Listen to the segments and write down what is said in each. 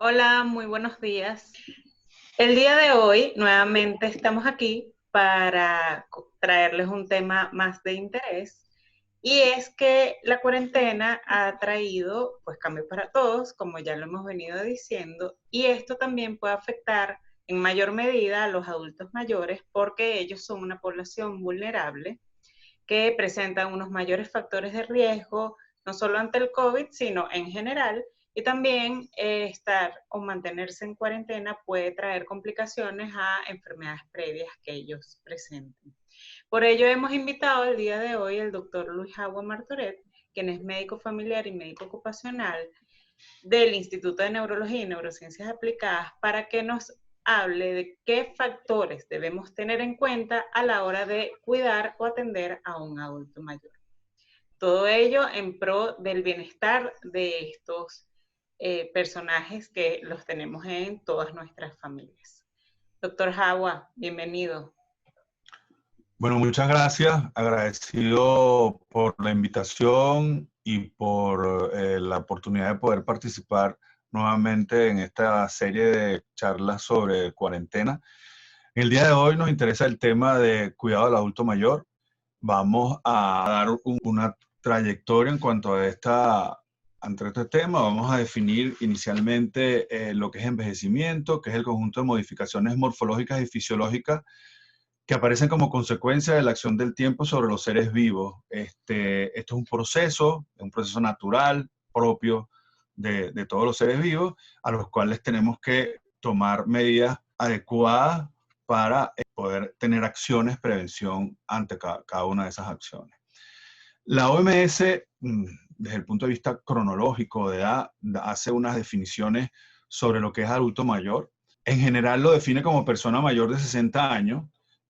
Hola, muy buenos días. El día de hoy nuevamente estamos aquí para traerles un tema más de interés y es que la cuarentena ha traído pues cambios para todos, como ya lo hemos venido diciendo, y esto también puede afectar en mayor medida a los adultos mayores porque ellos son una población vulnerable que presentan unos mayores factores de riesgo, no solo ante el COVID, sino en general. Y también estar o mantenerse en cuarentena puede traer complicaciones a enfermedades previas que ellos presenten. Por ello hemos invitado el día de hoy al doctor Luis Agua Martoret, quien es médico familiar y médico ocupacional del Instituto de Neurología y Neurociencias Aplicadas, para que nos hable de qué factores debemos tener en cuenta a la hora de cuidar o atender a un adulto mayor. Todo ello en pro del bienestar de estos personajes que los tenemos en todas nuestras familias. Doctor Jagua, bienvenido. Bueno, muchas gracias. Agradecido por la invitación y por la oportunidad de poder participar nuevamente en esta serie de charlas sobre cuarentena. En el día de hoy nos interesa el tema de cuidado del adulto mayor. Vamos a dar una trayectoria en cuanto a ante este tema. Vamos a definir inicialmente lo que es envejecimiento, que es el conjunto de modificaciones morfológicas y fisiológicas que aparecen como consecuencia de la acción del tiempo sobre los seres vivos. Esto es un proceso natural, propio de todos los seres vivos, a los cuales tenemos que tomar medidas adecuadas para poder tener acciones, prevención ante cada una de esas acciones. La OMS, desde el punto de vista cronológico de edad, hace unas definiciones sobre lo que es adulto mayor. En general lo define como persona mayor de 60 años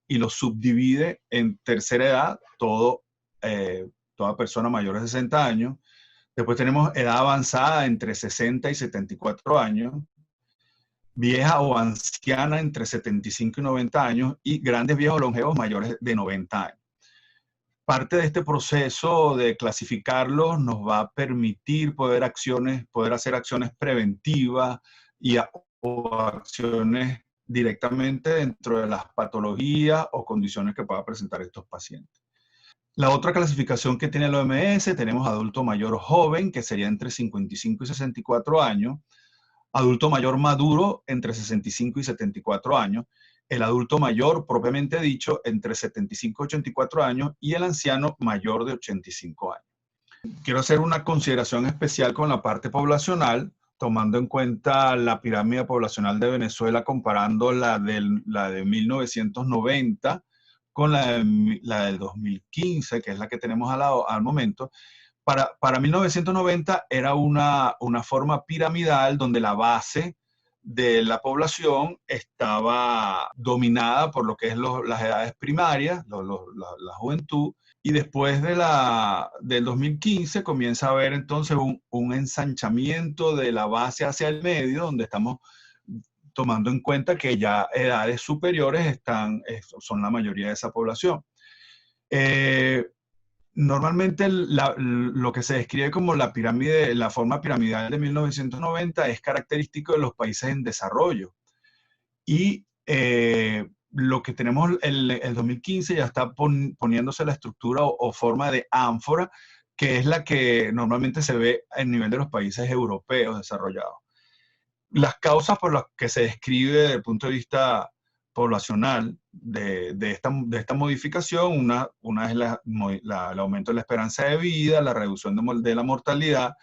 y lo subdivide en tercera edad, toda persona mayor de 60 años. Después tenemos edad avanzada entre 60 y 74 años, vieja o anciana entre 75 y 90 años y grandes viejos longevos mayores de 90 años. Parte de este proceso de clasificarlos nos va a permitir poder hacer acciones preventivas o acciones directamente dentro de las patologías o condiciones que puedan presentar estos pacientes. La otra clasificación que tiene el OMS, tenemos adulto mayor joven, que sería entre 55 y 64 años, adulto mayor maduro entre 65 y 74 años, el adulto mayor propiamente dicho entre 75 y 84 años y el anciano mayor de 85 años. Quiero hacer una consideración especial con la parte poblacional, tomando en cuenta la pirámide poblacional de Venezuela, comparando la de 1990 con la del 2015, que es la que tenemos al momento. Para 1990 era una forma piramidal donde la base de la población estaba dominada por lo que es las edades primarias, la juventud, y después del 2015 comienza a haber entonces un ensanchamiento de la base hacia el medio, donde estamos tomando en cuenta que ya edades superiores son la mayoría de esa población. Normalmente lo que se describe como la forma piramidal de 1990 es característico de los países en desarrollo. Y lo que tenemos el 2015 ya está poniéndose la estructura o forma de ánfora, que es la que normalmente se ve a nivel de los países europeos desarrollados. Las causas por las que se describe desde el punto de vista poblacional de esta modificación, una es el aumento de la esperanza de vida, la reducción de la mortalidad,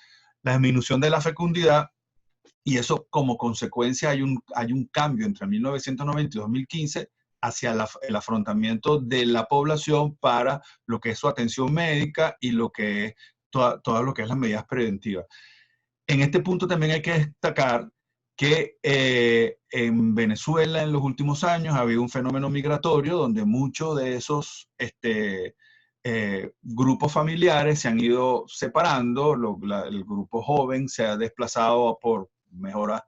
la disminución de la fecundidad, y eso como consecuencia hay un cambio entre 1990 y 2015 hacia el afrontamiento de la población para lo que es su atención médica y lo que es todo lo que es las medidas preventivas. En este punto también hay que destacar que en Venezuela en los últimos años ha habido un fenómeno migratorio donde muchos de esos grupos familiares se han ido separando, el grupo joven se ha desplazado por mejoras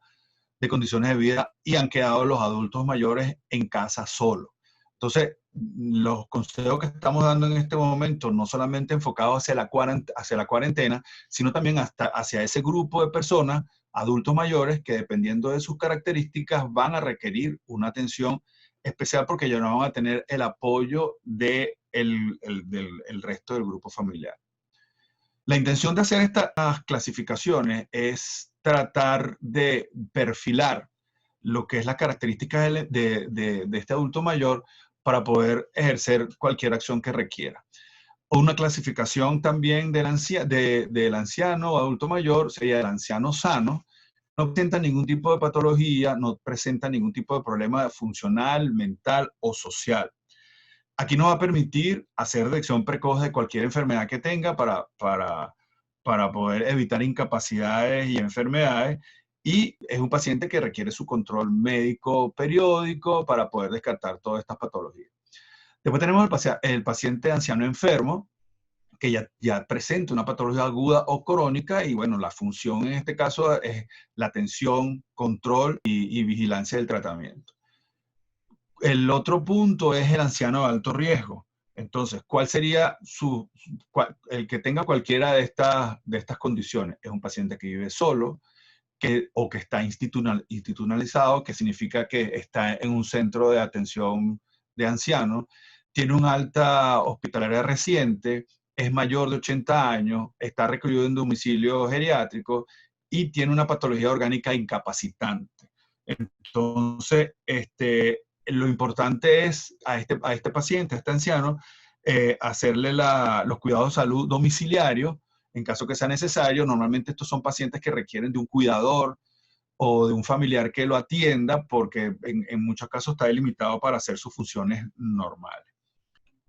de condiciones de vida y han quedado los adultos mayores en casa solos. Entonces, los consejos que estamos dando en este momento, no solamente enfocados hacia la cuarentena, sino también hacia ese grupo de personas adultos mayores que dependiendo de sus características van a requerir una atención especial porque ya no van a tener el apoyo del resto del grupo familiar. La intención de hacer estas clasificaciones es tratar de perfilar lo que es la característica de este adulto mayor para poder ejercer cualquier acción que requiera. Una clasificación también del anciano o adulto mayor sería el anciano sano. No presenta ningún tipo de patología, no presenta ningún tipo de problema funcional, mental o social. Aquí nos va a permitir hacer detección precoz de cualquier enfermedad que tenga para poder evitar incapacidades y enfermedades. Y es un paciente que requiere su control médico periódico para poder descartar todas estas patologías. Después tenemos el paciente anciano enfermo, que ya presenta una patología aguda o crónica y bueno, la función en este caso es la atención, control y vigilancia del tratamiento. El otro punto es el anciano de alto riesgo. Entonces, ¿cuál sería el que tenga cualquiera de estas condiciones? Es un paciente que vive solo o que está institucionalizado, que significa que está en un centro de atención de ancianos, tiene una alta hospitalaria reciente, es mayor de 80 años, está recluido en domicilio geriátrico y tiene una patología orgánica incapacitante. Entonces, lo importante es a este paciente, a este anciano, hacerle los cuidados de salud domiciliarios en caso que sea necesario. Normalmente estos son pacientes que requieren de un cuidador o de un familiar que lo atienda porque en muchos casos está delimitado para hacer sus funciones normales.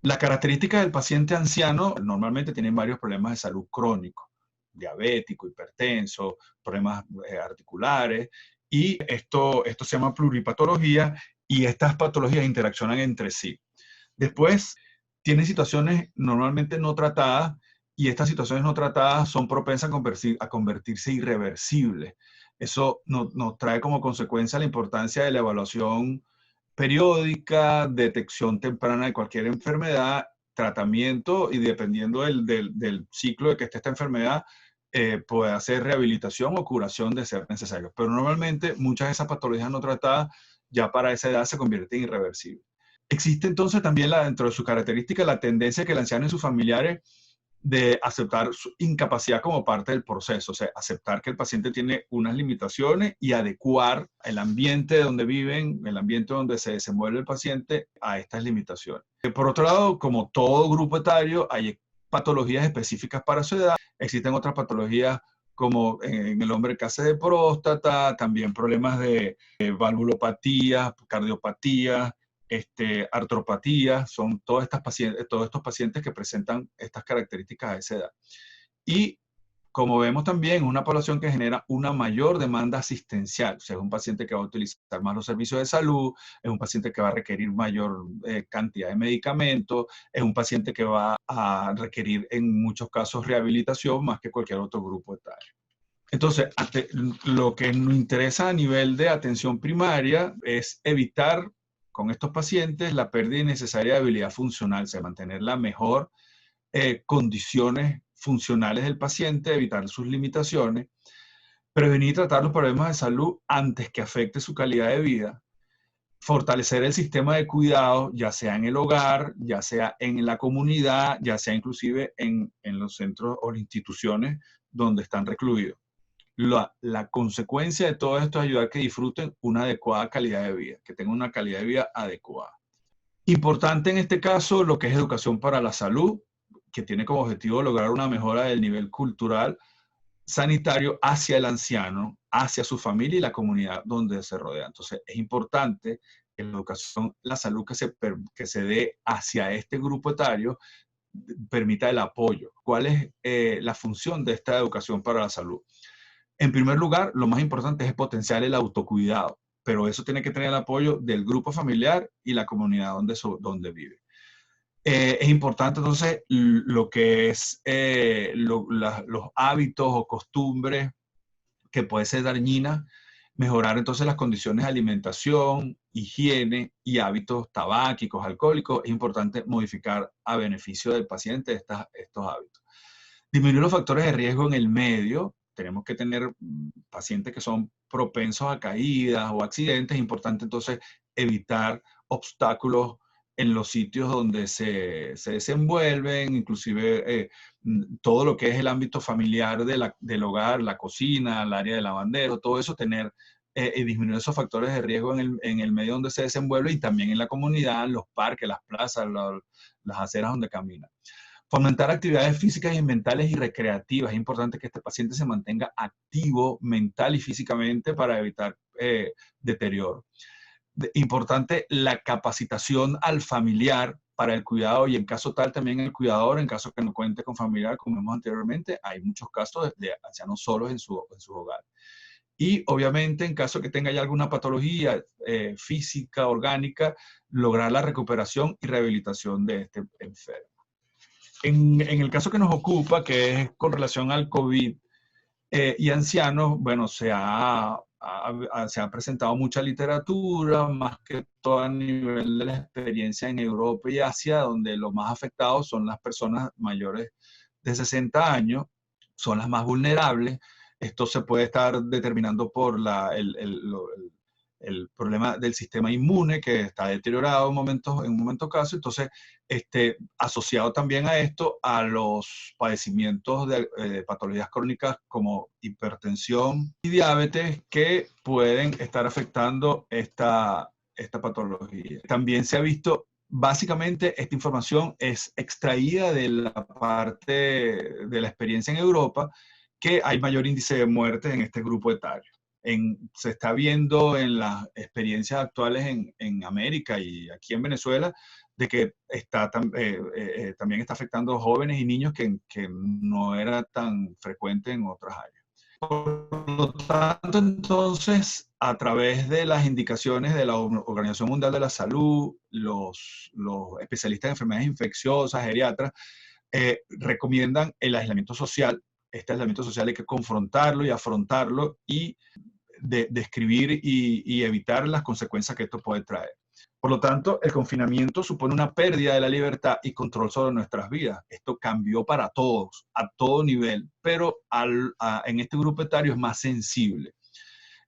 La característica del paciente anciano normalmente tienen varios problemas de salud crónicos, diabético, hipertenso, problemas articulares, y esto se llama pluripatología y estas patologías interaccionan entre sí. Después, tienen situaciones normalmente no tratadas y estas situaciones no tratadas son propensas a convertirse irreversibles. Eso nos trae como consecuencia la importancia de la evaluación periódica, detección temprana de cualquier enfermedad, tratamiento y dependiendo del ciclo de que esté esta enfermedad, puede hacer rehabilitación o curación de ser necesario. Pero normalmente muchas de esas patologías no tratadas ya para esa edad se convierten en irreversibles. Existe entonces también dentro de sus características la tendencia que el anciano y sus familiares de aceptar su incapacidad como parte del proceso, o sea, aceptar que el paciente tiene unas limitaciones y adecuar el ambiente donde viven, el ambiente donde se desenvuelve el paciente a estas limitaciones. Por otro lado, como todo grupo etario, hay patologías específicas para su edad, existen otras patologías como en el hombre cáncer de próstata, también problemas de valvulopatía, cardiopatía, artropatía, son todos estos pacientes que presentan estas características a esa edad. Y como vemos también, una población que genera una mayor demanda asistencial, o sea, es un paciente que va a utilizar más los servicios de salud, es un paciente que va a requerir mayor cantidad de medicamentos, es un paciente que va a requerir en muchos casos rehabilitación más que cualquier otro grupo etario. Entonces, lo que nos interesa a nivel de atención primaria es evitar con estos pacientes la pérdida innecesaria de habilidad funcional, o sea, mantener la mejor condiciones funcionales del paciente, evitar sus limitaciones, prevenir y tratar los problemas de salud antes que afecte su calidad de vida, fortalecer el sistema de cuidado, ya sea en el hogar, ya sea en la comunidad, ya sea inclusive en los centros o las instituciones donde están recluidos. La consecuencia de todo esto es ayudar a que disfruten una adecuada calidad de vida, que tengan una calidad de vida adecuada. Importante en este caso lo que es educación para la salud, que tiene como objetivo lograr una mejora del nivel cultural sanitario hacia el anciano, hacia su familia y la comunidad donde se rodea. Entonces es importante que la educación, la salud que se dé hacia este grupo etario permita el apoyo. ¿Cuál es la función de esta educación para la salud? En primer lugar, lo más importante es potenciar el autocuidado, pero eso tiene que tener el apoyo del grupo familiar y la comunidad donde vive. Es importante entonces lo que es los hábitos o costumbres que pueden ser dañinas, mejorar entonces las condiciones de alimentación, higiene y hábitos tabáquicos, alcohólicos. Es importante modificar a beneficio del paciente estos hábitos. Disminuir los factores de riesgo en el medio, tenemos que tener pacientes que son propensos a caídas o accidentes. Es importante entonces evitar obstáculos en los sitios donde se desenvuelven, inclusive todo lo que es el ámbito familiar del hogar, la cocina, el área de lavandero, todo eso, tener y disminuir esos factores de riesgo en el medio donde se desenvuelve y también en la comunidad, los parques, las plazas, las aceras donde camina. Fomentar actividades físicas y mentales y recreativas. Es importante que este paciente se mantenga activo mental y físicamente para evitar deterioro. Importante la capacitación al familiar para el cuidado y en caso tal también el cuidador, en caso que no cuente con familiar, como vimos anteriormente, hay muchos casos de ancianos solos en su hogar. Y obviamente en caso que tenga ya alguna patología física, orgánica, lograr la recuperación y rehabilitación de este enfermo. En el caso que nos ocupa, que es con relación al COVID y ancianos, bueno, se ha presentado mucha literatura, más que todo a nivel de la experiencia en Europa y Asia, donde los más afectados son las personas mayores de 60 años, son las más vulnerables. Esto se puede estar determinando por el problema del sistema inmune que está deteriorado en un momento caso. Entonces, asociado también a esto, a los padecimientos de patologías crónicas como hipertensión y diabetes que pueden estar afectando esta patología. También se ha visto, básicamente, esta información es extraída de la parte de la experiencia en Europa, que hay mayor índice de muertes en este grupo etario. Se está viendo en las experiencias actuales en América y aquí en Venezuela, de que también está afectando a jóvenes y niños que no era tan frecuente en otras áreas. Por lo tanto, entonces, a través de las indicaciones de la Organización Mundial de la Salud, los especialistas en enfermedades infecciosas, geriatras, recomiendan el aislamiento social. Este aislamiento social hay que confrontarlo y afrontarlo y describir y evitar las consecuencias que esto puede traer. Por lo tanto, el confinamiento supone una pérdida de la libertad y control sobre nuestras vidas. Esto cambió para todos, a todo nivel, pero en este grupo etario es más sensible.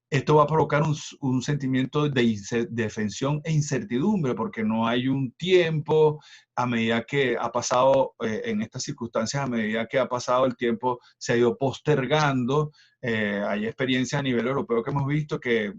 Esto va a provocar un sentimiento de defensión e incertidumbre, porque no hay un tiempo. A medida que ha pasado, en estas circunstancias, a medida que ha pasado el tiempo, se ha ido postergando. Hay experiencias a nivel europeo que hemos visto que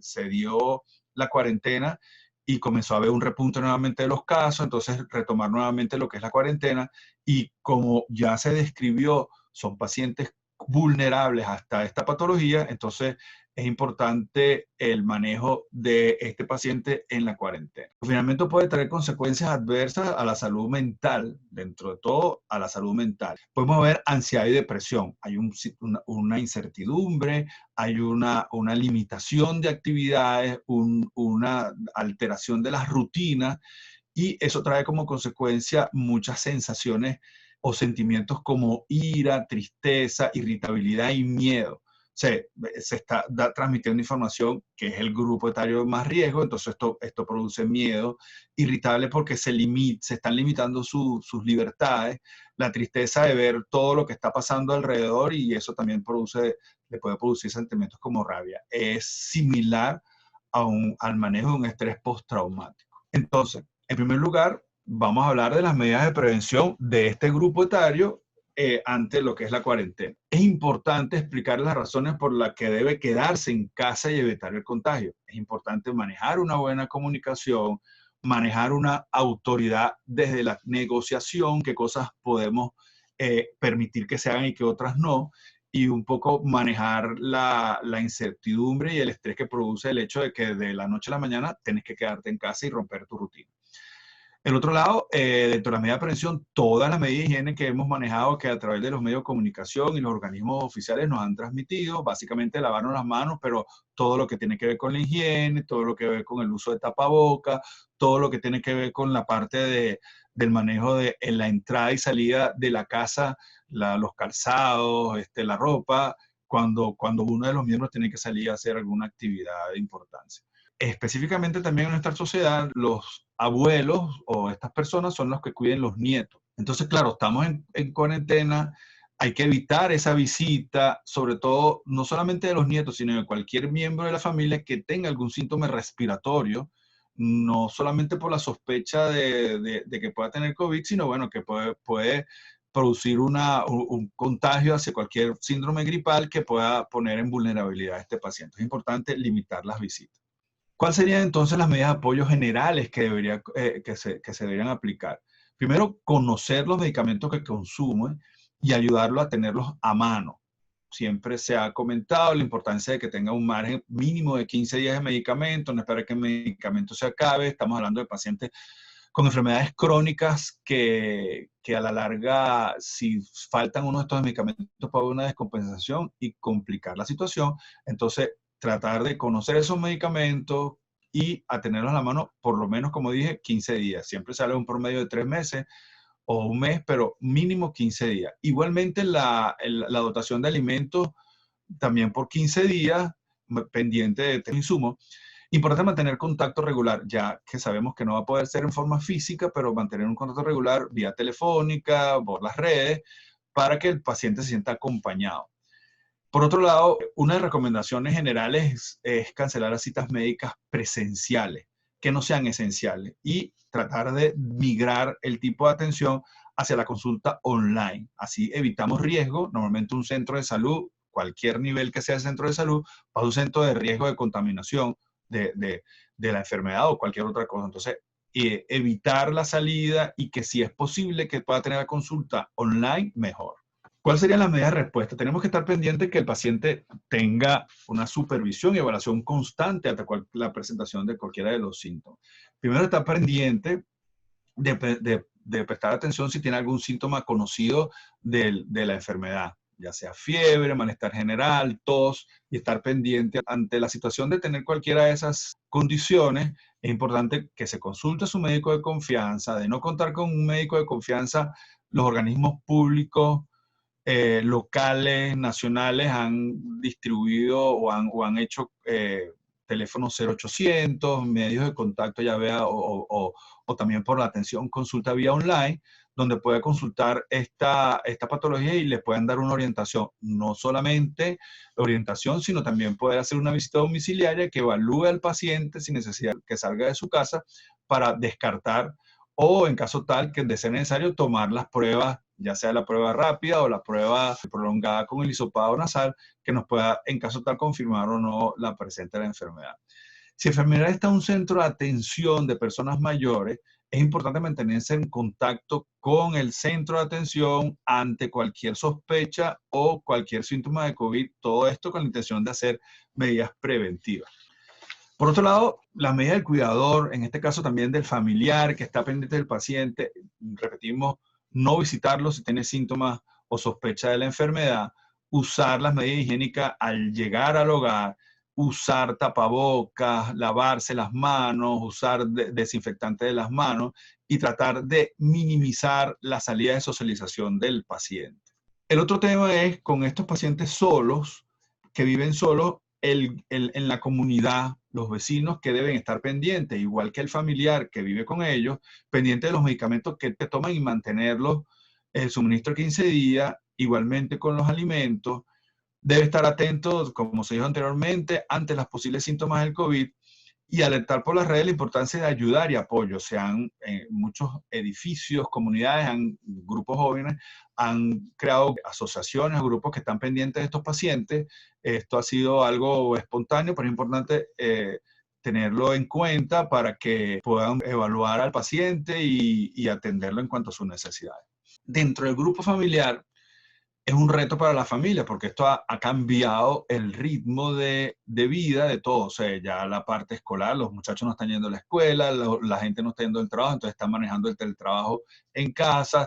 se dio la cuarentena y comenzó a haber un repunte nuevamente de los casos, entonces retomar nuevamente lo que es la cuarentena, y como ya se describió, son pacientes vulnerables hasta esta patología, entonces es importante el manejo de este paciente en la cuarentena. El confinamiento puede traer consecuencias adversas a la salud mental, dentro de todo a la salud mental. Podemos ver ansiedad y depresión, hay una incertidumbre, hay una limitación de actividades, una alteración de las rutinas, y eso trae como consecuencia muchas sensaciones o sentimientos como ira, tristeza, irritabilidad y miedo. Se está transmitiendo información que es el grupo etario de más riesgo, entonces esto produce miedo, irritable porque se están limitando sus libertades, la tristeza de ver todo lo que está pasando alrededor, y eso también le puede producir sentimientos como rabia. Es similar al manejo de un estrés postraumático. Entonces, en primer lugar, vamos a hablar de las medidas de prevención de este grupo etario ante lo que es la cuarentena. Es importante explicar las razones por las que debe quedarse en casa y evitar el contagio. Es importante manejar una buena comunicación, manejar una autoridad desde la negociación, qué cosas podemos permitir que se hagan y qué otras no, y un poco manejar la incertidumbre y el estrés que produce el hecho de que de la noche a la mañana tienes que quedarte en casa y romper tu rutina. El otro lado, dentro de las medidas de prevención, todas las medidas de higiene que hemos manejado, que a través de los medios de comunicación y los organismos oficiales nos han transmitido, básicamente lavarnos las manos, pero todo lo que tiene que ver con la higiene, todo lo que ve con el uso de tapaboca, todo lo que tiene que ver con la parte del manejo de en la entrada y salida de la casa, los calzados, la ropa, cuando uno de los miembros tiene que salir a hacer alguna actividad de importancia. Específicamente también en nuestra sociedad, los abuelos o estas personas son los que cuiden los nietos. Entonces, claro, estamos en cuarentena, hay que evitar esa visita, sobre todo, no solamente de los nietos, sino de cualquier miembro de la familia que tenga algún síntoma respiratorio, no solamente por la sospecha de que pueda tener COVID, sino bueno, que puede producir un contagio hacia cualquier síndrome gripal que pueda poner en vulnerabilidad a este paciente. Es importante limitar las visitas. ¿Cuáles serían entonces las medidas de apoyo generales que se deberían aplicar? Primero, conocer los medicamentos que consumen y ayudarlo a tenerlos a mano. Siempre se ha comentado la importancia de que tenga un margen mínimo de 15 días de medicamento, no esperar que el medicamento se acabe. Estamos hablando de pacientes con enfermedades crónicas que a la larga, si faltan uno de estos medicamentos, puede haber una descompensación y complicar la situación. Entonces, tratar de conocer esos medicamentos y a tenerlos a la mano, por lo menos, como dije, 15 días. Siempre sale un promedio de 3 meses o un mes, pero mínimo 15 días. Igualmente, la dotación de alimentos también por 15 días, pendiente de este insumo. Importante mantener contacto regular, ya que sabemos que no va a poder ser en forma física, pero mantener un contacto regular vía telefónica, por las redes, para que el paciente se sienta acompañado. Por otro lado, una de las recomendaciones generales es cancelar las citas médicas presenciales, que no sean esenciales, y tratar de migrar el tipo de atención hacia la consulta online. Así evitamos riesgo. Normalmente un centro de salud, cualquier nivel que sea el centro de salud, va a un centro de riesgo de contaminación de la enfermedad o cualquier otra cosa. Entonces, evitar la salida y que si es posible que pueda tener la consulta online, mejor. ¿Cuáles serían las medidas de respuesta? Tenemos que estar pendientes que el paciente tenga una supervisión y evaluación constante ante la presentación de cualquiera de los síntomas. Primero, estar pendiente de prestar atención si tiene algún síntoma conocido de la enfermedad, ya sea fiebre, malestar general, tos, y estar pendiente ante la situación de tener cualquiera de esas condiciones. Es importante que se consulte a su médico de confianza. De no contar con un médico de confianza, los organismos públicos locales, nacionales han distribuido o han hecho teléfonos 0800, medios de contacto, ya vea, o también por la atención, consulta vía online, donde puede consultar esta patología y le pueden dar una orientación. No solamente orientación, sino también poder hacer una visita domiciliaria que evalúe al paciente sin necesidad que salga de su casa para descartar o en caso tal que de ser necesario tomar las pruebas, ya sea la prueba rápida o la prueba prolongada con el hisopado nasal, que nos pueda en caso tal confirmar o no la presencia de la enfermedad. Si la enfermedad está en un centro de atención de personas mayores, es importante mantenerse en contacto con el centro de atención ante cualquier sospecha o cualquier síntoma de COVID, todo esto con la intención de hacer medidas preventivas. Por otro lado, la medida del cuidador, en este caso también del familiar que está pendiente del paciente, repetimos, no visitarlo si tiene síntomas o sospecha de la enfermedad, usar las medidas higiénicas al llegar al hogar, usar tapabocas, lavarse las manos, usar desinfectante de las manos y tratar de minimizar la salida de socialización del paciente. El otro tema es con estos pacientes solos, que viven solos, en la comunidad, los vecinos que deben estar pendientes, igual que el familiar que vive con ellos, pendiente de los medicamentos que te toman y mantenerlos, el suministro 15 días, igualmente con los alimentos. Debe estar atento, como se dijo anteriormente, ante los posibles síntomas del COVID y alertar por las redes la importancia de ayudar y apoyo. Se han, muchos edificios, comunidades, grupos jóvenes han creado asociaciones o grupos que están pendientes de estos pacientes. Esto ha sido algo espontáneo, pero es importante tenerlo en cuenta para que puedan evaluar al paciente y atenderlo en cuanto a sus necesidades. Dentro del grupo familiar, es un reto para la familia porque esto ha cambiado el ritmo de vida de todos. O sea, ya la parte escolar, los muchachos no están yendo a la escuela, la gente no está yendo al trabajo, entonces están manejando el teletrabajo en casa,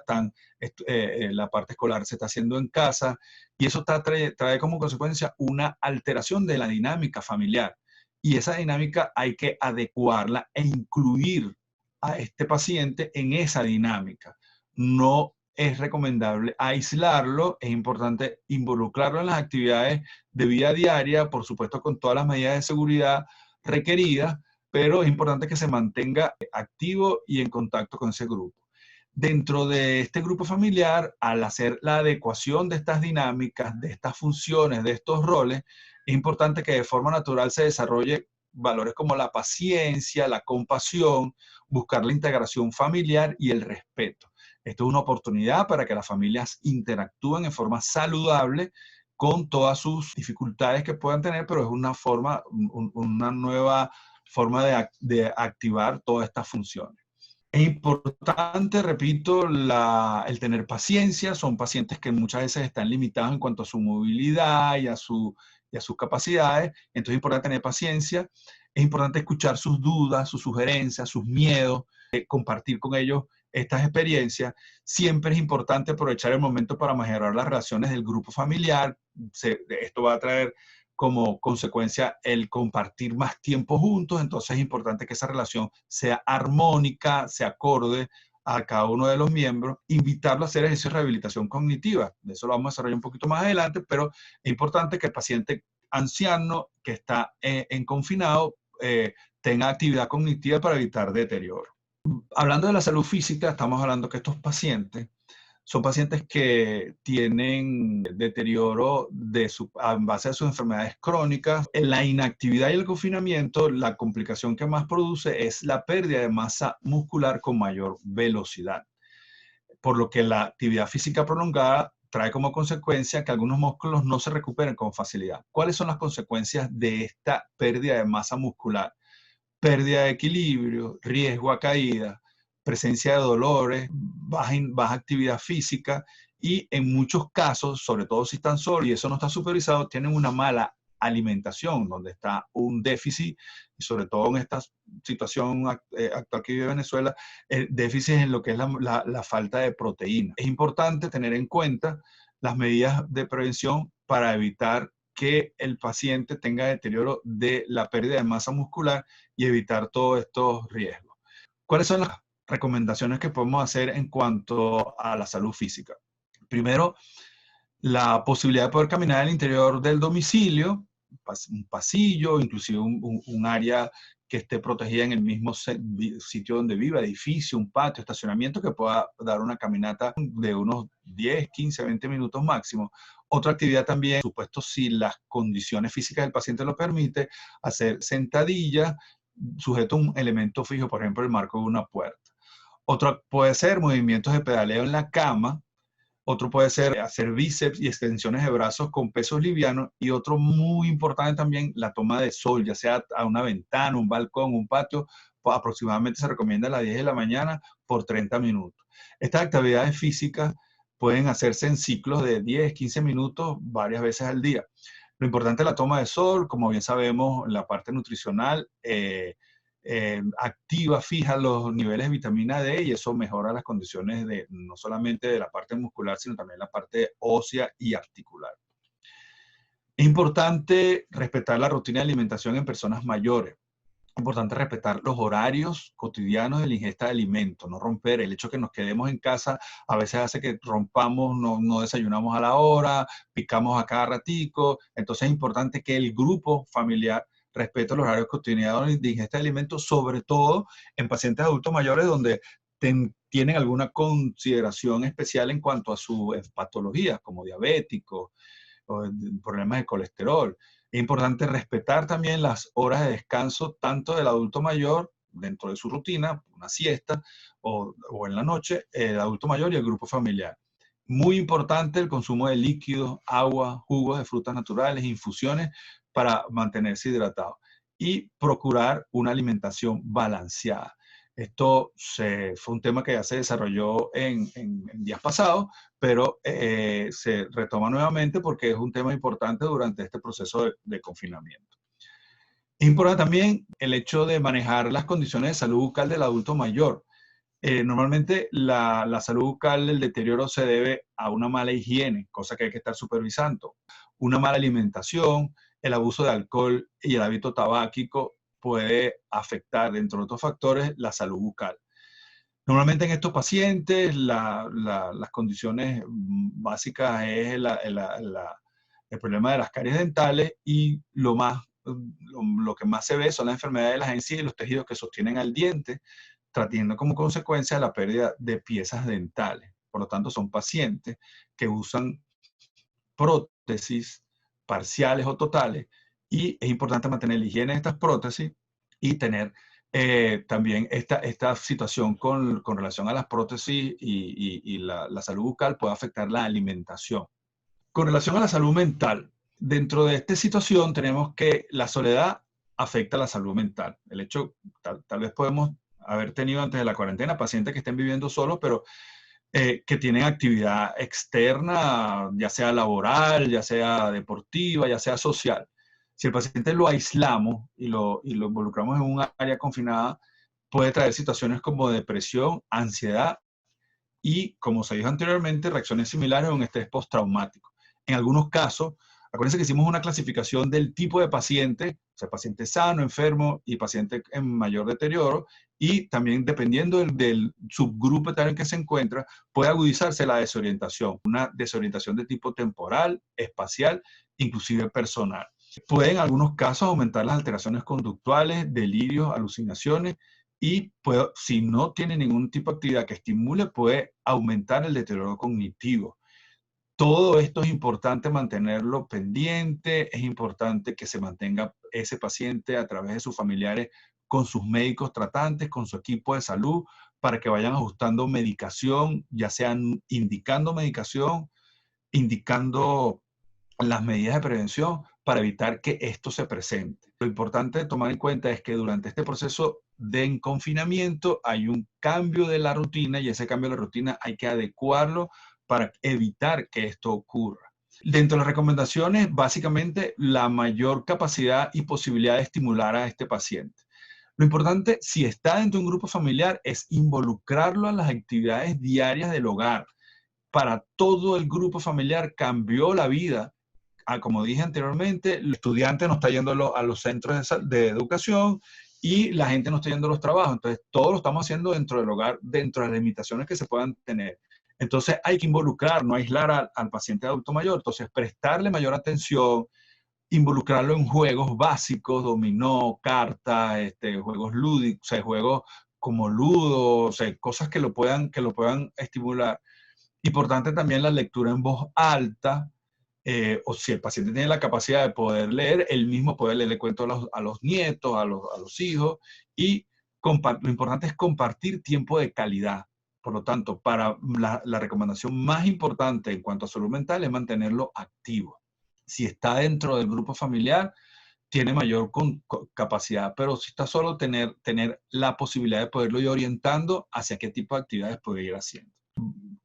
la parte escolar se está haciendo en casa y eso trae como consecuencia una alteración de la dinámica familiar. Y esa dinámica hay que adecuarla e incluir a este paciente en esa dinámica. No es recomendable aislarlo, es importante involucrarlo en las actividades de vida diaria, por supuesto con todas las medidas de seguridad requeridas, pero es importante que se mantenga activo y en contacto con ese grupo. Dentro de este grupo familiar, al hacer la adecuación de estas dinámicas, de estas funciones, de estos roles, es importante que de forma natural se desarrolle valores como la paciencia, la compasión, buscar la integración familiar y el respeto. Esto es una oportunidad para que las familias interactúen en forma saludable con todas sus dificultades que puedan tener, pero es una forma, una nueva forma de activar todas estas funciones. Es importante, repito, el tener paciencia. Son pacientes que muchas veces están limitados en cuanto a su movilidad y a sus capacidades. Entonces es importante tener paciencia. Es importante escuchar sus dudas, sus sugerencias, sus miedos, compartir con ellos estas experiencias. Siempre es importante aprovechar el momento para mejorar las relaciones del grupo familiar. Esto va a traer como consecuencia el compartir más tiempo juntos. Entonces es importante que esa relación sea armónica, se acorde a cada uno de los miembros, invitarlo a hacer ejercicios de rehabilitación cognitiva. De eso lo vamos a desarrollar un poquito más adelante, pero es importante que el paciente anciano que está en confinado tenga actividad cognitiva para evitar deterioro. Hablando de la salud física, estamos hablando que estos pacientes son pacientes que tienen deterioro a base de sus enfermedades crónicas. En la inactividad y el confinamiento, la complicación que más produce es la pérdida de masa muscular con mayor velocidad, por lo que la actividad física prolongada trae como consecuencia que algunos músculos no se recuperen con facilidad. ¿Cuáles son las consecuencias de esta pérdida de masa muscular? Pérdida de equilibrio, riesgo a caída, presencia de dolores, baja actividad física y en muchos casos, sobre todo si están solos y eso no está supervisado, tienen una mala alimentación, donde está un déficit, y sobre todo en esta situación actual que vive Venezuela, el déficit en lo que es la falta de proteína. Es importante tener en cuenta las medidas de prevención para evitar que el paciente tenga deterioro de la pérdida de masa muscular y evitar todos estos riesgos. ¿Cuáles son las recomendaciones que podemos hacer en cuanto a la salud física? Primero, la posibilidad de poder caminar al interior del domicilio, un pasillo, inclusive un área que esté protegida en el mismo sitio donde viva, edificio, un patio, estacionamiento, que pueda dar una caminata de unos 10, 15, 20 minutos máximo. Otra actividad también, por supuesto, si las condiciones físicas del paciente lo permite, hacer sentadillas sujeto a un elemento fijo, por ejemplo, el marco de una puerta. Otro puede ser movimientos de pedaleo en la cama. Otro puede ser hacer bíceps y extensiones de brazos con pesos livianos. Y otro muy importante también, la toma de sol, ya sea a una ventana, un balcón, un patio. Pues aproximadamente se recomienda a las 10 de la mañana por 30 minutos. Estas actividades físicas pueden hacerse en ciclos de 10, 15 minutos varias veces al día. Lo importante es la toma de sol, como bien sabemos, la parte nutricional activa, fija los niveles de vitamina D y eso mejora las condiciones no solamente de la parte muscular, sino también la parte ósea y articular. Es importante respetar la rutina de alimentación en personas mayores. Es importante respetar los horarios cotidianos de la ingesta de alimentos, no romper. El hecho de que nos quedemos en casa a veces hace que rompamos, no desayunamos a la hora, picamos a cada ratico. Entonces es importante que el grupo familiar respete los horarios cotidianos de ingesta de alimentos, sobre todo en pacientes adultos mayores donde tienen alguna consideración especial en cuanto a sus patologías, como diabéticos, o problemas de colesterol. Es importante respetar también las horas de descanso, tanto del adulto mayor, dentro de su rutina, una siesta, o en la noche, el adulto mayor y el grupo familiar. Muy importante el consumo de líquidos, agua, jugos de frutas naturales, infusiones para mantenerse hidratado. Y procurar una alimentación balanceada. Esto fue un tema que ya se desarrolló en días pasados, pero se retoma nuevamente porque es un tema importante durante este proceso de confinamiento. Es importante también el hecho de manejar las condiciones de salud bucal del adulto mayor. Normalmente la salud bucal, el deterioro se debe a una mala higiene, cosa que hay que estar supervisando. Una mala alimentación, el abuso de alcohol y el hábito tabáquico puede afectar, dentro de otros factores, la salud bucal. Normalmente en estos pacientes las condiciones básicas es el problema de las caries dentales y lo que más se ve son las enfermedades de las encías y los tejidos que sostienen al diente, trayendo como consecuencia la pérdida de piezas dentales. Por lo tanto, son pacientes que usan prótesis parciales o totales, y es importante mantener la higiene de estas prótesis y tener también esta situación con relación a las prótesis y la salud bucal puede afectar la alimentación. Con relación a la salud mental, dentro de esta situación tenemos que la soledad afecta la salud mental. El hecho, tal vez podemos haber tenido antes de la cuarentena pacientes que estén viviendo solos, pero que tienen actividad externa, ya sea laboral, ya sea deportiva, ya sea social. Si el paciente lo aislamos y lo involucramos en un área confinada, puede traer situaciones como depresión, ansiedad y, como se dijo anteriormente, reacciones similares a un estrés postraumático. En algunos casos, acuérdense que hicimos una clasificación del tipo de paciente, o sea, paciente sano, enfermo y paciente en mayor deterioro, y también dependiendo del subgrupo etario en que se encuentra, puede agudizarse la desorientación, una desorientación de tipo temporal, espacial, inclusive personal. Puede en algunos casos aumentar las alteraciones conductuales, delirios, alucinaciones, y si no tiene ningún tipo de actividad que estimule, puede aumentar el deterioro cognitivo. Todo esto es importante mantenerlo pendiente, es importante que se mantenga ese paciente a través de sus familiares con sus médicos tratantes, con su equipo de salud, para que vayan ajustando medicación, ya sean indicando medicación, indicando las medidas de prevención para evitar que esto se presente. Lo importante de tomar en cuenta es que durante este proceso de confinamiento hay un cambio de la rutina, y ese cambio de la rutina hay que adecuarlo para evitar que esto ocurra. Dentro de las recomendaciones, básicamente la mayor capacidad y posibilidad de estimular a este paciente. Lo importante, si está dentro de un grupo familiar, es involucrarlo a las actividades diarias del hogar. Para todo el grupo familiar cambió la vida. Como dije anteriormente, el estudiante no está yendo a los centros de educación y la gente no está yendo a los trabajos. Entonces, todo lo estamos haciendo dentro del hogar, dentro de las limitaciones que se puedan tener. Entonces, hay que involucrar, no aislar al paciente adulto mayor. Entonces, prestarle mayor atención, involucrarlo en juegos básicos, dominó, cartas, juegos lúdicos, o sea, juegos como ludo, o sea, cosas que lo puedan estimular. Importante también la lectura en voz alta, o si el paciente tiene la capacidad de poder leer, él mismo puede leerle cuentos a los nietos, a los hijos, y lo importante es compartir tiempo de calidad. Por lo tanto, para la recomendación más importante en cuanto a salud mental es mantenerlo activo. Si está dentro del grupo familiar, tiene mayor capacidad, pero si está solo, tener la posibilidad de poderlo ir orientando hacia qué tipo de actividades puede ir haciendo.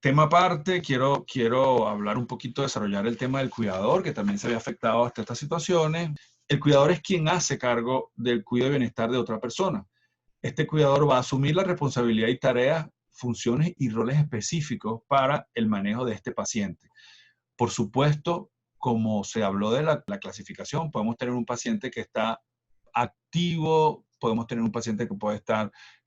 Tema aparte, quiero hablar un poquito, desarrollar el tema del cuidador, que también se ve afectado hasta estas situaciones. El cuidador es quien hace cargo del cuidado y bienestar de otra persona. Este cuidador va a asumir la responsabilidad y tareas, funciones y roles específicos para el manejo de este paciente. Por supuesto, como se habló de la clasificación, podemos tener un paciente que está activo, podemos tener un paciente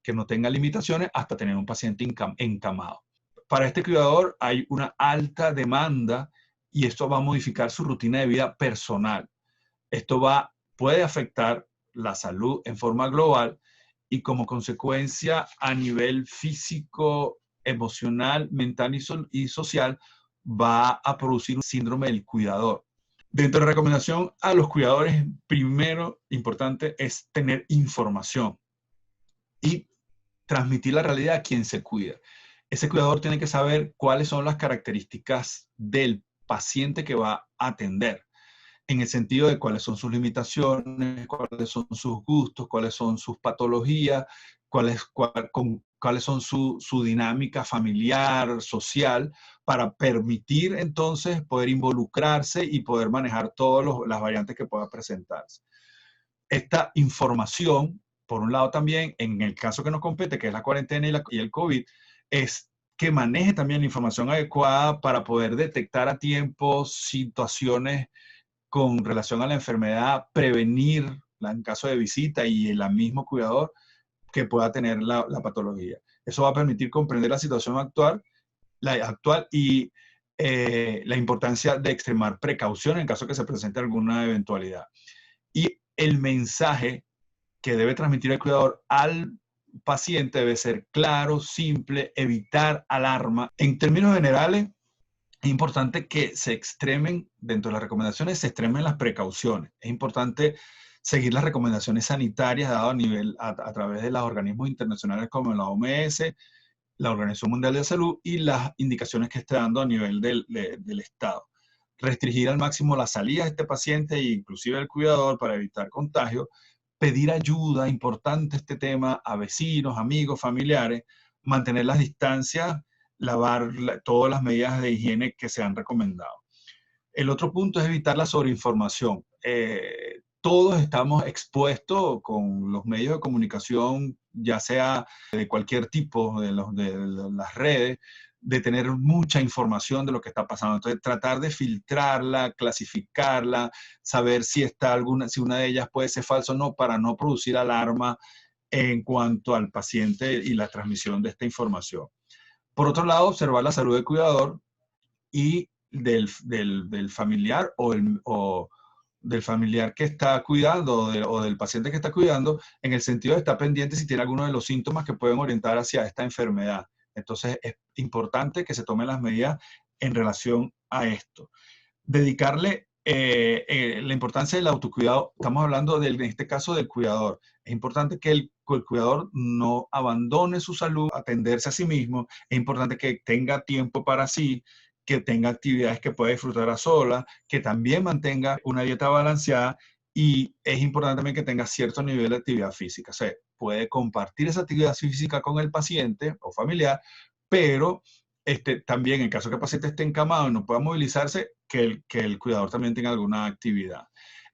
que no tenga limitaciones, hasta tener un paciente encamado. Para este cuidador hay una alta demanda y esto va a modificar su rutina de vida personal. Esto puede afectar la salud en forma global y, como consecuencia, a nivel físico, emocional, mental y social, va a producir un síndrome del cuidador. Dentro de la recomendación a los cuidadores, primero importante es tener información y transmitir la realidad a quien se cuida. Ese cuidador tiene que saber cuáles son las características del paciente que va a atender, en el sentido de cuáles son sus limitaciones, cuáles son sus gustos, cuáles son sus patologías, cuáles son su dinámica familiar, social, para permitir entonces poder involucrarse y poder manejar todas las variantes que puedan presentarse. Esta información, por un lado también, en el caso que nos compete, que es la cuarentena y el COVID, es que maneje también la información adecuada para poder detectar a tiempo situaciones con relación a la enfermedad, prevenirla en caso de visita y el mismo cuidador que pueda tener la patología. Eso va a permitir comprender la situación actual y la importancia de extremar precaución en caso que se presente alguna eventualidad. Y el mensaje que debe transmitir el cuidador al paciente debe ser claro, simple, evitar alarma. En términos generales, es importante que se extremen, dentro de las recomendaciones, se extremen las precauciones. Es importante seguir las recomendaciones sanitarias dadas a través de los organismos internacionales como la OMS, la Organización Mundial de la Salud y las indicaciones que esté dando a nivel del Estado. Restringir al máximo la salida de este paciente e inclusive el cuidador para evitar contagio. Pedir ayuda, importante este tema, a vecinos, amigos, familiares. Mantener las distancias, lavar todas las medidas de higiene que se han recomendado. El otro punto es evitar la sobreinformación. Todos estamos expuestos con los medios de comunicación, ya sea de cualquier tipo, de las redes, de tener mucha información de lo que está pasando. Entonces, tratar de filtrarla, clasificarla, saber si si una de ellas puede ser falsa o no, para no producir alarma en cuanto al paciente y la transmisión de esta información. Por otro lado, observar la salud del cuidador y del familiar o del familiar que está cuidando o del paciente que está cuidando, en el sentido de estar pendiente si tiene alguno de los síntomas que pueden orientar hacia esta enfermedad. Entonces, es importante que se tomen las medidas en relación a esto. Dedicarle la importancia del autocuidado. Estamos hablando, en este caso, del cuidador. Es importante que el cuidador no abandone su salud, atenderse a sí mismo. Es importante que tenga tiempo para sí, que tenga actividades que pueda disfrutar a sola, que también mantenga una dieta balanceada, y es importante también que tenga cierto nivel de actividad física. O sea, puede compartir esa actividad física con el paciente o familiar, pero también en caso que el paciente esté encamado y no pueda movilizarse, que el cuidador también tenga alguna actividad.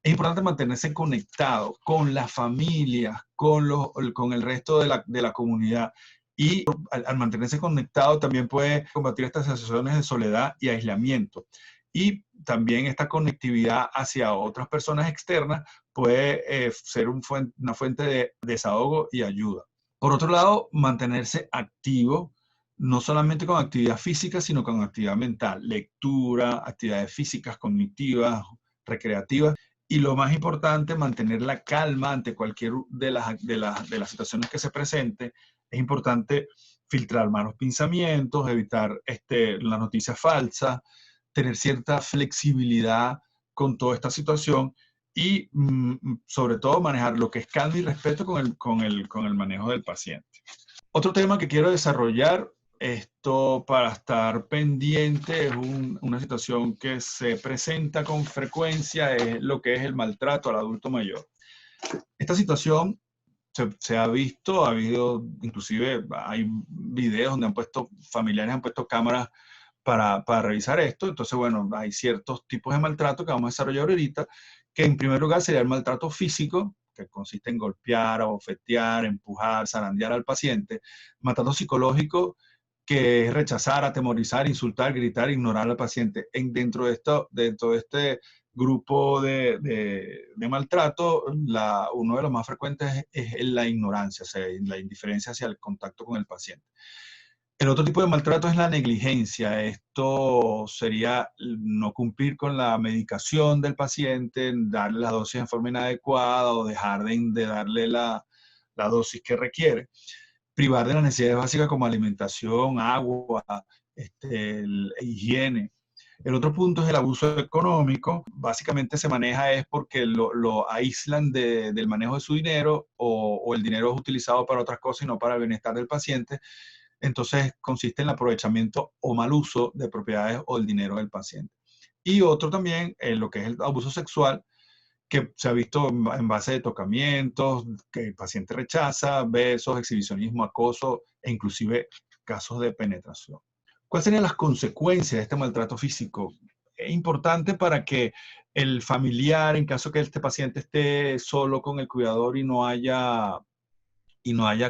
Es importante mantenerse conectado con la familia, con el resto de la comunidad. Y al mantenerse conectado también puede combatir estas sensaciones de soledad y aislamiento. Y también esta conectividad hacia otras personas externas puede ser una fuente de desahogo y ayuda. Por otro lado, mantenerse activo, no solamente con actividad física, sino con actividad mental, lectura, actividades físicas, cognitivas, recreativas. Y lo más importante, mantener la calma ante cualquier de las situaciones que se presente. Es importante filtrar malos pensamientos, evitar las noticias falsas, tener cierta flexibilidad con toda esta situación y sobre todo manejar lo que es calma y respeto con el manejo del paciente. Otro tema que quiero desarrollar, esto para estar pendiente, es una situación que se presenta con frecuencia, es lo que es el maltrato al adulto mayor. Esta situación se ha visto, ha habido, inclusive hay videos donde familiares han puesto cámaras para revisar esto. Entonces, bueno, hay ciertos tipos de maltrato que vamos a desarrollar ahorita, que en primer lugar sería el maltrato físico, que consiste en golpear, abofetear, empujar, zarandear al paciente. Maltrato psicológico, que es rechazar, atemorizar, insultar, gritar, ignorar al paciente. Dentro de este grupo de maltrato, uno de los más frecuentes es la ignorancia, o sea, la indiferencia hacia el contacto con el paciente. El otro tipo de maltrato es la negligencia. Esto sería no cumplir con la medicación del paciente, darle la dosis de forma inadecuada o dejar de darle la dosis que requiere. Privar de las necesidades básicas como alimentación, agua, higiene. El otro punto es el abuso económico. Básicamente se maneja es porque lo aíslan del manejo de su dinero, o el dinero es utilizado para otras cosas y no para el bienestar del paciente. Entonces consiste en el aprovechamiento o mal uso de propiedades o del dinero del paciente. Y otro también, lo que es el abuso sexual, que se ha visto en base de tocamientos, que el paciente rechaza, besos, exhibicionismo, acoso e inclusive casos de penetración. ¿Cuáles serían las consecuencias de este maltrato físico? Es importante para que el familiar, en caso que este paciente esté solo con el cuidador y no haya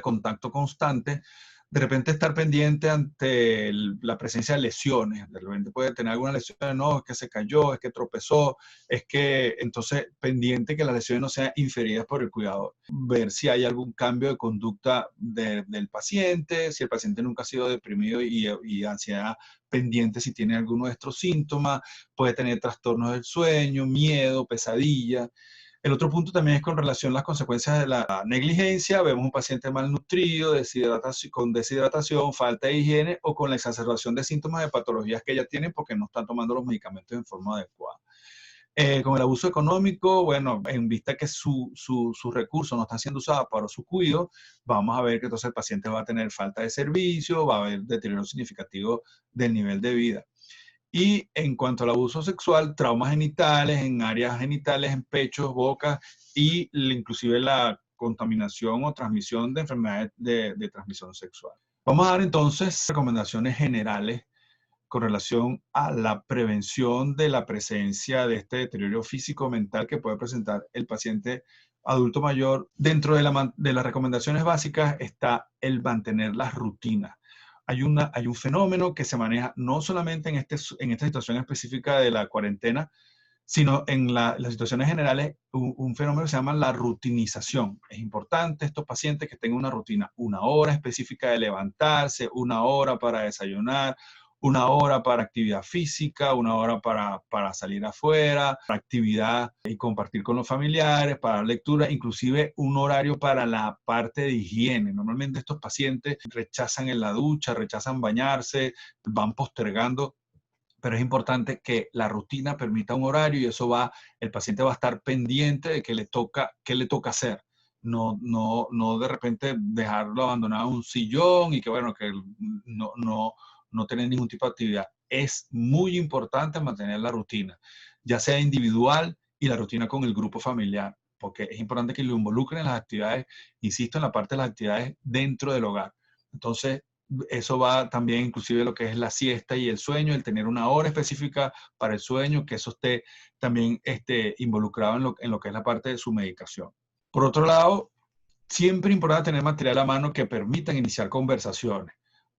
contacto constante, de repente estar pendiente ante la presencia de lesiones. De repente puede tener alguna lesión, no, es que se cayó, es que tropezó, entonces pendiente que las lesiones no sean inferidas por el cuidador. Ver si hay algún cambio de conducta del paciente, si el paciente nunca ha sido deprimido y ansiedad, pendiente si tiene alguno de estos síntomas. Puede tener trastornos del sueño, miedo, pesadilla. El otro punto también es con relación a las consecuencias de la negligencia. Vemos un paciente malnutrido, con deshidratación, falta de higiene o con la exacerbación de síntomas de patologías que ya tienen porque no están tomando los medicamentos en forma adecuada. Con el abuso económico, bueno, en vista que sus recursos no están siendo usados para su cuidado, vamos a ver que entonces el paciente va a tener falta de servicio, va a haber deterioro significativo del nivel de vida. Y en cuanto al abuso sexual, traumas genitales, en áreas genitales, en pechos, bocas, y inclusive la contaminación o transmisión de enfermedades de transmisión sexual. Vamos a dar entonces recomendaciones generales con relación a la prevención de la presencia de este deterioro físico-mental que puede presentar el paciente adulto mayor. Dentro de las recomendaciones básicas está el mantener las rutinas. Hay un fenómeno que se maneja no solamente en esta situación específica de la cuarentena, sino en las situaciones generales, un fenómeno que se llama la rutinización. Es importante estos pacientes que tengan una rutina, una hora específica de levantarse, una hora para desayunar, una hora para actividad física, una hora para salir afuera, para actividad y compartir con los familiares, para lectura, inclusive un horario para la parte de higiene. Normalmente estos pacientes rechazan en la ducha, rechazan bañarse, van postergando, pero es importante que la rutina permita un horario y el paciente va a estar pendiente de qué le toca hacer. No de repente dejarlo abandonado en un sillón y que bueno, que no tener ningún tipo de actividad. Es muy importante mantener la rutina, ya sea individual y la rutina con el grupo familiar, porque es importante que lo involucren en las actividades, insisto, en la parte de las actividades dentro del hogar. Entonces, eso va también inclusive lo que es la siesta y el sueño, el tener una hora específica para el sueño, que eso esté también involucrado en lo que es la parte de su medicación. Por otro lado, siempre es importante tener material a mano que permitan iniciar conversaciones,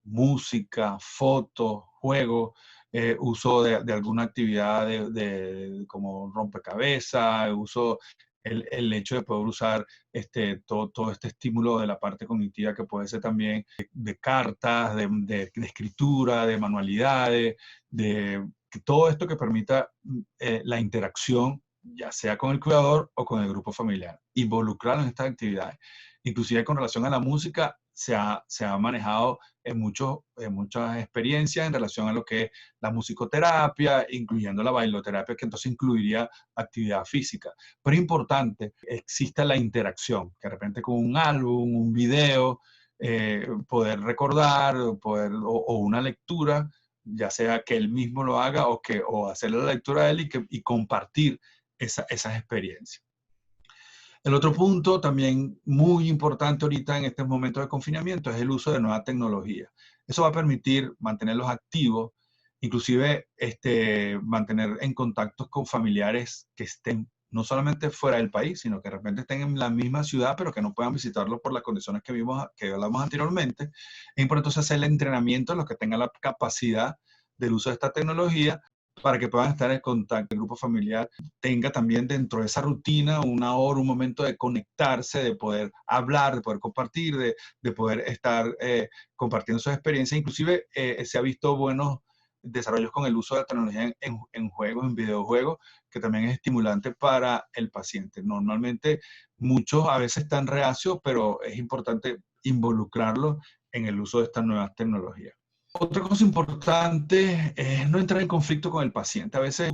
música, fotos, juegos, uso de alguna actividad como rompecabezas, el hecho de poder usar todo este estímulo de la parte cognitiva que puede ser también de cartas, de escritura, de manualidades, todo esto que permita la interacción, ya sea con el cuidador o con el grupo familiar, involucrarlos en estas actividades. Inclusive con relación a la música, se ha manejado en muchas experiencias en relación a lo que es la musicoterapia, incluyendo la bailoterapia, que entonces incluiría actividad física. Pero es importante que exista la interacción, que de repente con un álbum, un video, poder recordar, o una lectura, ya sea que él mismo lo haga o hacerle la lectura a él y compartir esas experiencias. El otro punto también muy importante ahorita en estos momentos de confinamiento es el uso de nueva tecnología. Eso va a permitir mantenerlos activos, inclusive mantener en contacto con familiares que estén no solamente fuera del país, sino que de repente estén en la misma ciudad, pero que no puedan visitarlo por las condiciones que hablamos anteriormente. Es importante entonces hacer el entrenamiento de los que tengan la capacidad del uso de esta tecnología para que puedan estar en contacto. El grupo familiar tenga también dentro de esa rutina una hora, un momento de conectarse, de poder hablar, de poder compartir, de poder estar compartiendo sus experiencias. Inclusive se ha visto buenos desarrollos con el uso de la tecnología en juegos, en videojuegos, que también es estimulante para el paciente. Normalmente muchos a veces están reacios, pero es importante involucrarlos en el uso de estas nuevas tecnologías. Otra cosa importante es no entrar en conflicto con el paciente. A veces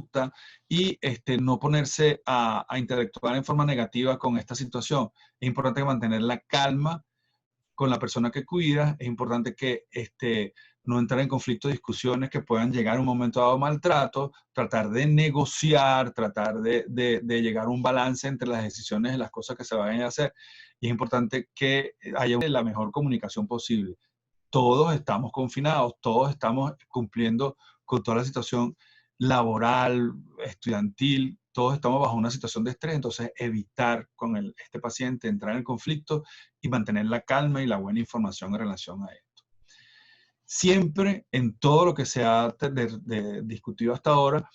y no ponerse a interactuar en forma negativa con esta situación. Es importante mantener la calma con la persona que cuida. Es importante que no entrar en conflicto, discusiones que puedan llegar a un momento dado maltrato, tratar de negociar, tratar de llegar a un balance entre las decisiones y las cosas que se vayan a hacer. Y es importante que haya la mejor comunicación posible. Todos estamos confinados, todos estamos cumpliendo con toda la situación laboral, estudiantil, todos estamos bajo una situación de estrés, entonces evitar con este paciente entrar en el conflicto y mantener la calma y la buena información en relación a esto. Siempre en todo lo que se ha discutido hasta ahora,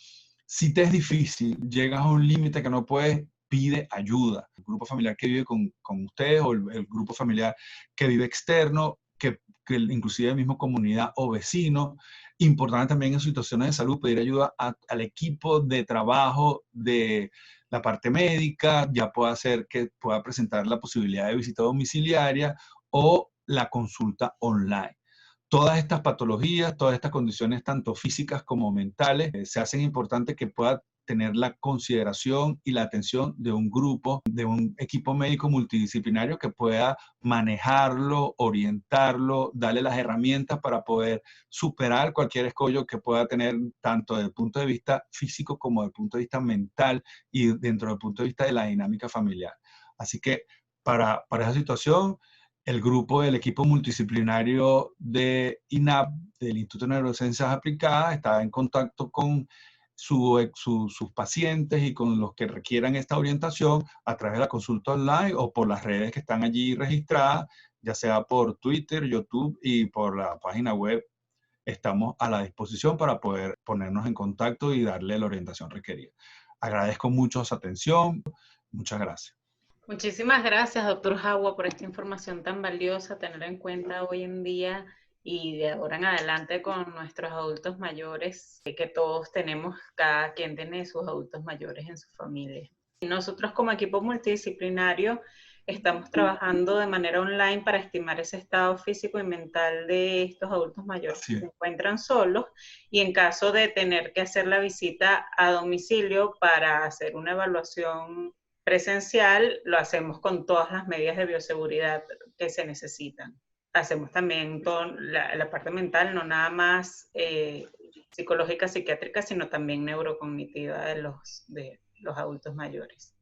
si te es difícil, llegas a un límite que no puedes, pide ayuda. El grupo familiar que vive con ustedes o el grupo familiar que vive externo, que inclusive mismo comunidad o vecino. Importante también en situaciones de salud pedir ayuda al equipo de trabajo de la parte médica, ya pueda ser que pueda presentar la posibilidad de visita domiciliaria o la consulta online. Todas estas patologías, todas estas condiciones, tanto físicas como mentales, se hacen importante que pueda tener la consideración y la atención de un grupo, de un equipo médico multidisciplinario que pueda manejarlo, orientarlo, darle las herramientas para poder superar cualquier escollo que pueda tener, tanto desde el punto de vista físico como desde el punto de vista mental y dentro del punto de vista de la dinámica familiar. Así que para esa situación, el grupo del equipo multidisciplinario de INAP, del Instituto de Neurociencias Aplicadas, está en contacto con sus pacientes y con los que requieran esta orientación a través de la consulta online o por las redes que están allí registradas, ya sea por Twitter, YouTube y por la página web. Estamos a la disposición para poder ponernos en contacto y darle la orientación requerida. Agradezco mucho su atención. Muchas gracias. Muchísimas gracias, doctor Jagua, por esta información tan valiosa, tener en cuenta hoy en día y de ahora en adelante con nuestros adultos mayores, que todos tenemos, cada quien tiene sus adultos mayores en su familia. Nosotros como equipo multidisciplinario estamos trabajando de manera online para estimar ese estado físico y mental de estos adultos mayores que se encuentran solos y en caso de tener que hacer la visita a domicilio para hacer una evaluación presencial, lo hacemos con todas las medidas de bioseguridad que se necesitan. Hacemos también toda la parte mental, no nada más psicológica, psiquiátrica, sino también neurocognitiva de los adultos mayores.